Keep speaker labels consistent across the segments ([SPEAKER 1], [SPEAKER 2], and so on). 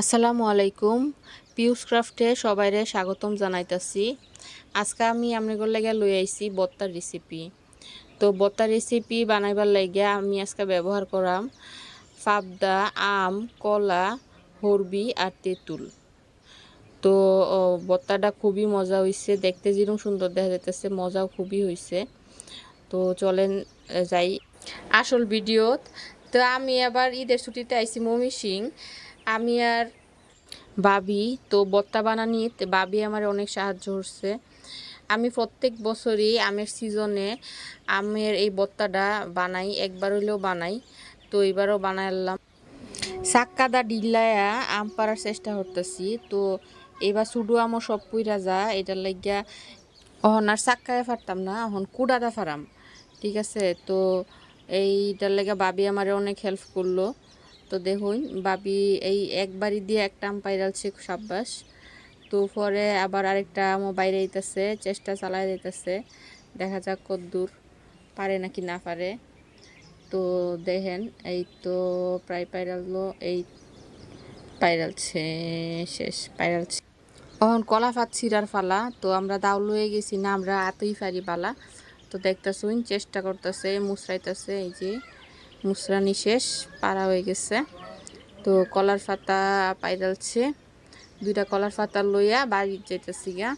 [SPEAKER 1] আসসালামু আলাইকুম। পিউস ক্রাফটে সবাইরে স্বাগতম জানাইতাছি। আজকে আমি আপনাদের লাগি লই আইছি বত্তার রেসিপি। তো বত্তার রেসিপি বানাইবার লাগে আমি আজকে ব্যবহার করাম ফাবদা, আম, কলা, হরবি আর তেঁতুল। তো বত্তাটা খুবই মজা হইছে, দেখতে যেরকম সুন্দর দেখা যাইতেছে, মজাও খুবই হইছে। তো চলেন যাই আসল ভিডিওত। তো আমি আবার ঈদের ছুটিতে আইছি ময়মনসিং। আমি আর ভাবি তো বত্তা বানানিতে ভাবি আমার অনেক সাহায্য করছে। আমি প্রত্যেক বছরই আমের সিজনে আমের এই বত্তাটা বানাই, একবার হইলেও বানাই। তো এবারও বানাইলাম। সাক্কাদা ডিল্লায়া আম পাড়ার চেষ্টা করতেছি। তো এবার শুধু আমও সব পুইরা যা, এটার লাগিয়া অহন আর সাক্কায় ফারতাম না, এখন কুড়াদা ফারাম। ঠিক আছে, তো এইটার লেগে ভাবি আমারে অনেক হেল্প করলো। তো দেখুন ভাবি এই একবারই দিয়ে একটা আম পাইরালছে, সাব্বাস। তো পরে আবার আরেকটা আমও বাইরে দিতেছে, চেষ্টা চালাই দিতেছে, দেখা যাক কদ্দূর পারে নাকি না পারে। তো দেখেন এই তো প্রায় পাইরালো, এই পাইরালছে, শেষ পাইরালছে। এখন কলা ফাত ছিঁড়ার ফালা। তো আমরা দাও লয়ে গেছি না, আমরা এতই পারি বালা। তো দেখতেছুন চেষ্টা করতেছে, মুসরাইতেছে, এই যে মুসরানি শেষ, পাড়া হয়ে গেছে। তো কলার পাতা পাইরালছে, দুইটা কলার পাতা লইয়া বাড়িতে যেতেছি গা।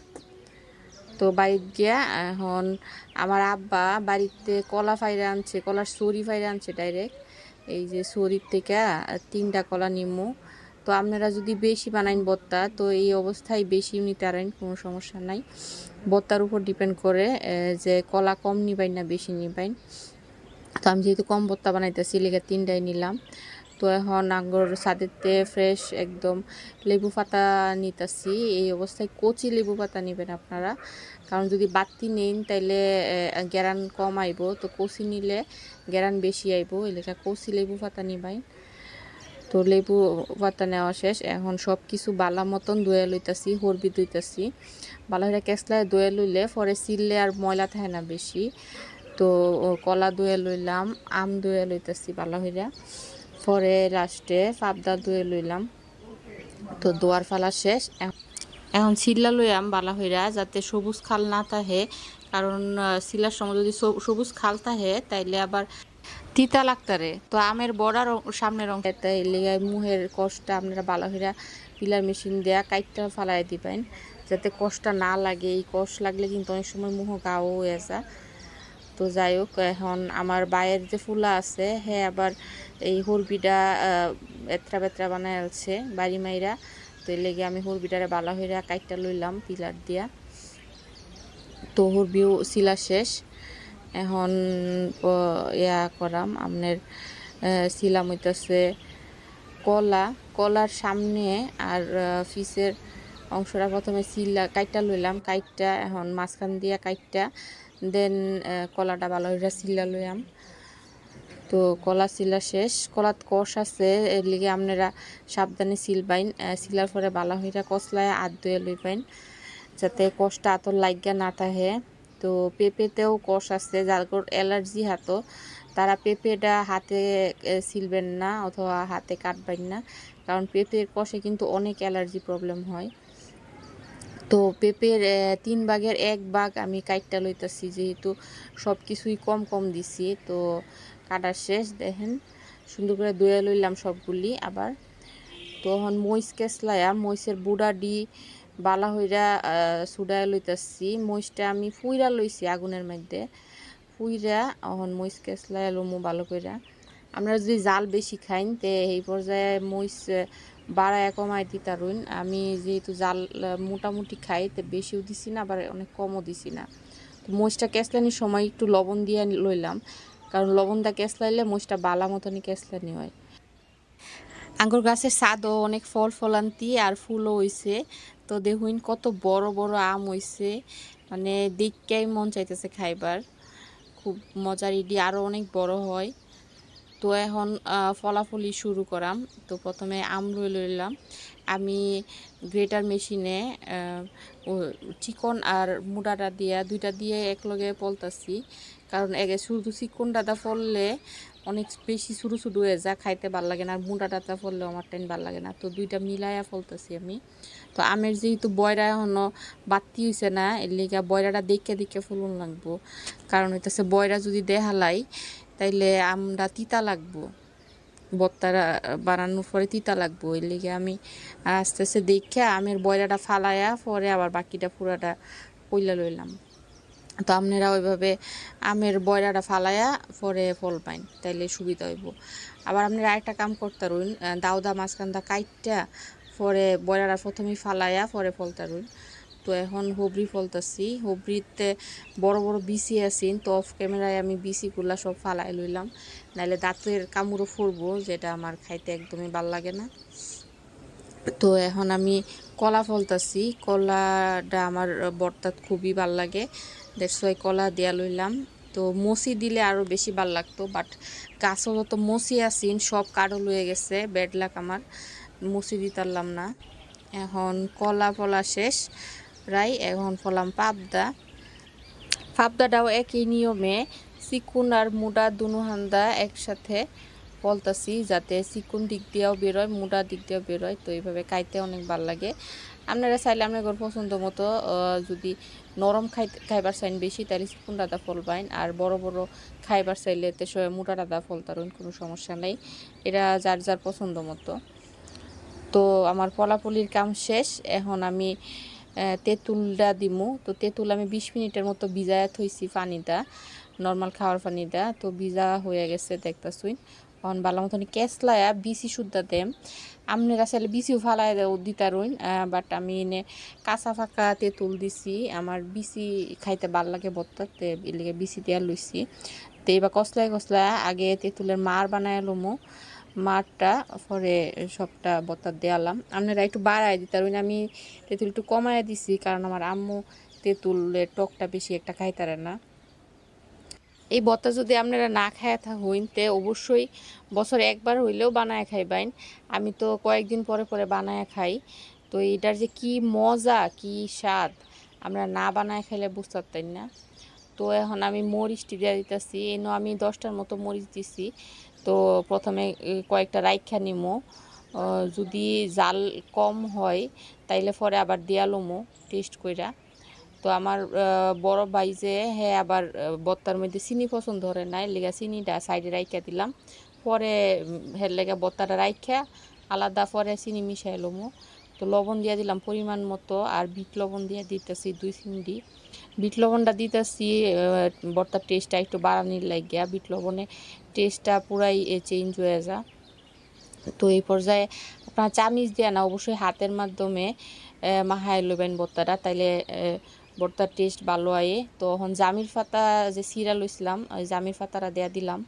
[SPEAKER 1] তো বাড়িতে গিয়া এখন আমার আব্বা বাড়িতে কলা ফাইরা আনছে, কলার সরি ফাইরা আনছে ডাইরেক্ট। এই যে সরির থেকে 3টা কলা নিমু। তো আপনারা যদি বেশি বানাইন বত্তা, তো এই অবস্থায় বেশি নিতে পারেন, কোনো সমস্যা নাই। বত্তার উপর ডিপেন্ড করে যে কলা কম নিবাইন না বেশি নিবাইন। তো আমি যেহেতু কম বত্তা বানাইতেছি লেগে 3টাই নিলাম। তো এখন আঙ্গুর ছাদেতে ফ্রেশ একদম লেবু পাতা নিতেছি। এই অবস্থায় কচি লেবু পাতা নেবেন আপনারা, কারণ যদি বাতি নেন তাইলে গ্যারান কম আইব। তো কচি নিলে গ্যারান বেশি আইব, এলাকা কচি লেবু পাতা নিবাই। তো লেবু পাতা নেওয়া শেষ, এখন সব কিছু বালা মতন ধুয়ে লইতাছি, হরবি ধুইতাছি। বালা হইরা কেসলায় ধুয়ে লইলে পরে সিললে আর ময়লা থাকে না বেশি। তো কলা ধুয়ে লইলাম, আম ধুয়ে লইতাছি বালা হইরা, পরে লাস্টে পাবদা ধুয়ে লইলাম। তো দোয়ার ফালা শেষ, এখন সিল্লা লইয়াম বালা হইরা, যাতে সবুজ খাল না থাকে। কারণ সিলার সময় যদি সবুজ খাল থাকে তাইলে আবার তিতা লাগতারে। তো আমের বড়ার সামনের অংশ তাইলে মুহের কষ্টটা আপনারা বালা হইরা পিলার মেশিন দেয়া কাইটটা ফালাই দিবেন, যাতে কষ্টটা না লাগে। এই কষ্ট লাগলে কিন্তু অনেক সময় মুহ গাও হয়ে যায়। তো যাই হোক, এখন আমার বায়ের যে ফুলা আছে, হ্যাঁ আবার এই হরবিটা এত্রা বেত্রা বানায় আছে বাড়ি মাইরা। তো এর লেগে আমি হরবিটারে বালা হইরা কাইটটা লইলাম পিলার দিয়া। তো হরবিও সিলা শেষ, এখন ইয়া করাম আপনার সিলাম হইতেছে কলার সামনে আর ফিসের অংশটা প্রথমে সিলা কাইটটা লইলাম, কাইটটা এখন মাঝখান দিয়া কাইটটা দেন কলাটা ভালো হইরা সিলা লইলাম। তো কলা সিলা শেষ, কলাত কষ আছে, এর লিগে আপনারা সাবধানে সিলবাইন। সিলার পরে ভালো হইরা কসলায় হাত ধুয়ে লইবেন, যাতে কষটা আতর লাগিয়া না থাকে। তো পেঁপেতেও কষ আছে, যার অ্যালার্জি হাতো তারা পেঁপেটা হাতে সিলবেন না অথবা হাতে কাটবেন না, কারণ পেঁপের কষে কিন্তু অনেক অ্যালার্জি প্রবলেম হয়। তো পেঁপের 3 ভাগের 1 ভাগ আমি কাইটটা লইতাছি, যেহেতু সব কিছুই কম কম দিছি। তো কাটার শেষ, দেখেন সুন্দর করে ধুয়ে লইলাম সবগুলি আবার। তো এখন মহিষ কেসলায়া মহিষের বুড়াডি বালা হইরা সুডায় লইতাছি। মহিষটা আমি ফুইরা লইছি আগুনের মধ্যে, ফুইরা এখন মহিষ কেসলায়া লমু ভালো কইরা। আমরা যদি জাল বেশি খাইন তে এই পর্যায়ে মহিষ বাড়ায় কমায় দিতারুন। আমি যেহেতু জাল মোটামুটি খাই, তো বেশিও দিছি না আবার অনেক কমও দিছি না। তো মহিষটা কেসলানির সময় একটু লবণ দিয়ে লইলাম, কারণ লবণটা কেসলাইলে মহিষটা বালা মতনই কেসলানি হয়। আঙ্গুর গাছের ছাদও অনেক ফল ফলান্তি আর ফুলও হইছে। তো দেখুন কত বড় বড় আম হইছে, মানে দেখতেই মন চাইতেছে খাইবার, খুব মজার। ইডি আরও অনেক বড় হয়। তো এখন ফলাফলি শুরু করাম। তো প্রথমে আম লইলাম আমি গ্রেটার মেশিনে, চিকন আর মুডাটা দিয়া দুইটা দিয়ে একলগে পলতাছি, কারণ শুধু চিকন ডাটা ফললে অনেক বেশি ছোটো ছোটো হয়ে যায়, খাইতে ভাল লাগে না, আর মোটা টাটা ফললেও আমার টাইম ভাল লাগে না। তো দুইটা মিলাইয়া ফলতেছি আমি। তো আমের যেহেতু বয়রা এখনও বাড়তি হয়েছে না, এর লিগা বয়রাটা দেখে দেখে ফুলন লাগবো। কারণ হইতেছে বয়রা যদি দেখালাই তাইলে আমরা তিতা লাগবো, ভর্তাটা বানানোর পরে তিতা লাগবো। এর লিগে আমি আস্তে আস্তে দেখে আমের বয়রাটা ফালাইয়া পরে আবার বাকিটা পুরাটা পইলা লইলাম। তো আপনারা ওইভাবে আমের বয়রাটা ফালাইয়া পরে ফল পাইন, তাইলে সুবিধা হইব। আবার আপনারা আরেকটা কাম করতে রইন, দাউদা মাঝখানটা কাইটটা পরে বয়রাটা প্রথমেই ফালাইয়া পরে ফলতা রইন। তো এখন হবরি ফলতাছি, হবরিতে বড় বড় বিসি আছেন, তো অফ ক্যামেরায় আমি বিসিগুলা সব ফালাই লইলাম, নাহলে দাঁতের কামড়ও ফুরবো, যেটা আমার খাইতে একদমই ভাল লাগে না। তো এখন আমি কলা ফলতাছি, কলাটা আমার ভর্তাত খুবই ভাল লাগে, দ্যাটস ওয়াই কলা দেয়া লইলাম। তো মসি দিলে আরও বেশি ভাল লাগতো, বাট গাছও যত মসি আসিন সব কাঠও লয়ে গেছে, ব্যাড লাক আমার, মসি দিতারলাম না। এখন কলা ফলা শেষ প্রায়, এখন ফলাম পাবদা। পাবদাটাও একই নিয়মে চিকুন আর মুডা দুনো হান্দা একসাথে ফলতাছি, যাতে চিকুন দিক দিয়েও বেরোয়, মুডা দিক দিয়েও বেরোয়। তো এইভাবে খাইতে অনেক ভালো লাগে। আপনারা চাইলে আপনার পছন্দ মতো যদি নরম খাইবার চাইন বেশি, তাহলে চিকুন ডাদা ফলবাইন, আর বড় বড় খাইবার চাইলে তে মোটা ডাদা ফলতারুন, কোনো সমস্যা নেই, এরা যার যার পছন্দ মতো। তো আমার পলাপলির কাম শেষ, এখন আমি তেঁতুলটা দিমু। তো তেঁতুল আমি 20 মিনিটের মতো ভিজায়া থইছি, পানিটা নর্মাল খাওয়ার পানিটা, তো ভিজা হয়ে গেছে দেখতেছুই। এখন ভালো মতন কেসলায়া বিসি সুদ্ধা দেম, আপনারা চাইলে বিসিও ফালাই দিতারুন, বাট আমি এনে কাঁচা ফাঁকা তেঁতুল দিছি, আমার বিসি খাইতে ভাল লাগে ভর্তাতে, এর লিগে বিসি দেওয়া লইছি। তো এবার কসলায় কসলায় আগে তেঁতুলের মার বানায় লমু, মারটা পরে সবটা ভর্তা দেওয়ালাম। আপনারা একটু বাড়াই দিতারুন, আমি তেঁতুল একটু কমায় দিছি, কারণ আমার আম্মু তেঁতুলের টকটা বেশি একটা খাইতারে না। এই ভর্তা যদি আপনারা না খায়া হইন, তে অবশ্যই বছরে একবার হইলেও বানায় খাইবেন। আমি তো কয়েকদিন পরে পরে বানায় খাই। তো এটার যে কি মজা, কি স্বাদ, আমরা না বানায় খাইলে বুঝতে পারতেন না। তো এখন আমি মরিচটি দিয়ে দিতেছি, এনে আমি 10টার মতো মরিচ দিছি। তো প্রথমে কয়েকটা রাইখা নিমো, যদি জাল কম হয় তাইলে পরে আবার দিয়া লমো টেস্ট কইরা। তো আমার বড় ভাই যে হ্যাঁ আবার ভর্তার মধ্যে চিনি পছন্দ করে না, লেগা চিনিটা সাইডে রাইখা দিলাম, পরে হের লেগা ভর্তাটা রাইখা আলাদা পরে চিনি মিশাই লমো। তো লবণ দিয়ে দিলাম পরিমাণ মতো, আর বিট লবণ দিয়ে দিতেছি 2 চিমটি। বিট লবণটা দিতেছি ভর্তার টেস্টটা একটু বাড়ানির লাগিয়া, বিট লবণে টেস্টটা পুরাই চেঞ্জ হয়ে যায়। তো এই পর্যায়ে আপনার চামিচ দিয়ে না, অবশ্যই হাতের মাধ্যমে মাখায় লইবেন ভর্তাটা, তাইলে ভর্তার টেস্ট ভালো আয়ে। তো এখন জামির পাতা যে সিরা লইছিলাম, ওই জামির পাতাটা দেয়া দিলাম।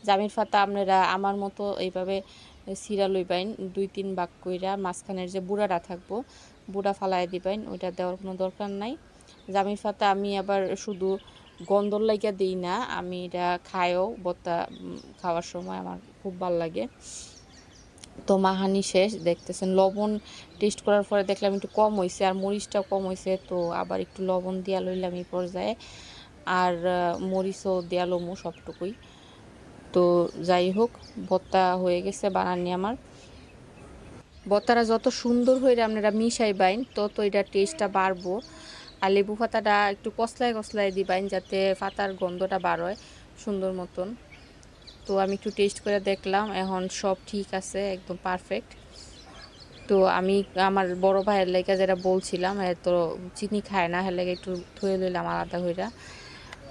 [SPEAKER 1] জামির পাতা আপনারা আমার মতো এইভাবে সিরা লইবেন 2-3 ভাগ কইরা, মাঝখানের যে বুড়াটা থাকবো বুড়া ফালাই দিবেন, ওইটা দেওয়ার কোনো দরকার নাই। জামির পাতা আমি আবার শুধু গন্ধর লাইগা দিই না, আমি এটা খাইও, ভর্তা খাওয়ার সময় আমার খুব ভালো লাগে। তো মাখানি শেষ, দেখতেছেন লবণ টেস্ট করার পরে দেখলাম একটু কম হয়েছে, আর মরিচটাও কম হয়েছে, তো আবার একটু লবণ দিয়া লইলাম এই পর্যায়ে, আর মরিচও দেয়া লমু সবটুকুই। তো যাই হোক, ভর্তা হয়ে গেছে বানানি আমার। ভর্তাটা যত সুন্দর হয়ে আপনারা মিশাইবেন তত এটা টেস্টটা বাড়বো। আর লেবু পাতাটা একটু কসলায় কসলায় দিবেন, যাতে পাতার গন্ধটা বার হয় সুন্দর মতন। তো আমি একটু টেস্ট করে দেখলাম, এখন সব ঠিক আছে, একদম পারফেক্ট। তো আমি আমার বড় ভাইয়ের লেগে যেটা বলছিলাম, তো চিনি খায় না, এর লেগে একটু ধুয়ে লইলাম আলাদা হইরা।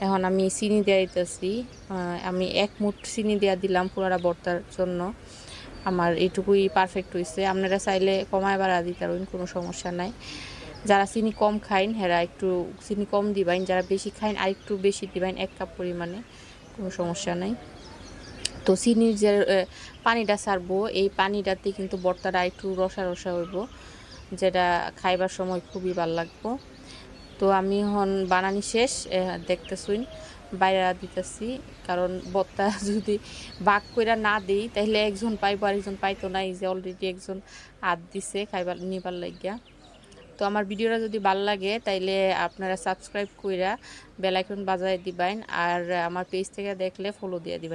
[SPEAKER 1] এখন আমি চিনি দিয়ে দিতেছি, আমি 1 মুঠ চিনি দিয়ে দিলাম পুরাটা ভর্তার জন্য, আমার এটুকুই পারফেক্ট হয়েছে। আপনারা চাইলে কমায় বাড়া দিতে পারেন, কোনো সমস্যা নাই। যারা চিনি কম খাইন হেরা একটু চিনি কম দিবেন, যারা বেশি খাইন আর একটু বেশি দিবেন, 1 কাপ পরিমাণে, কোনো সমস্যা নাই। তো চিনির যে পানিটা ছাড়বো, এই পানিটাতে কিন্তু ভর্তাটা একটু রসা রসা হইব, যেটা খাইবার সময় খুবই ভালো লাগবো। তো আমি এখন বানানি শেষ, দেখতেছুন বাইরে দিতেছি, কারণ ভর্তা যদি বাগ কইরা না দিই তাহলে একজন পাইবো আর একজন পাইতো না, এই যে অলরেডি একজন হাত দিছে খাইবার নিবার লাগিয়া। তো আমার ভিডিওটা যদি ভালো লাগে তাইলে আপনারা সাবস্ক্রাইব কইরা বেল আইকন বাজায় দিবেন, আর আমার পেজ থেকে দেখলে ফলো দিয়ে দিবেন।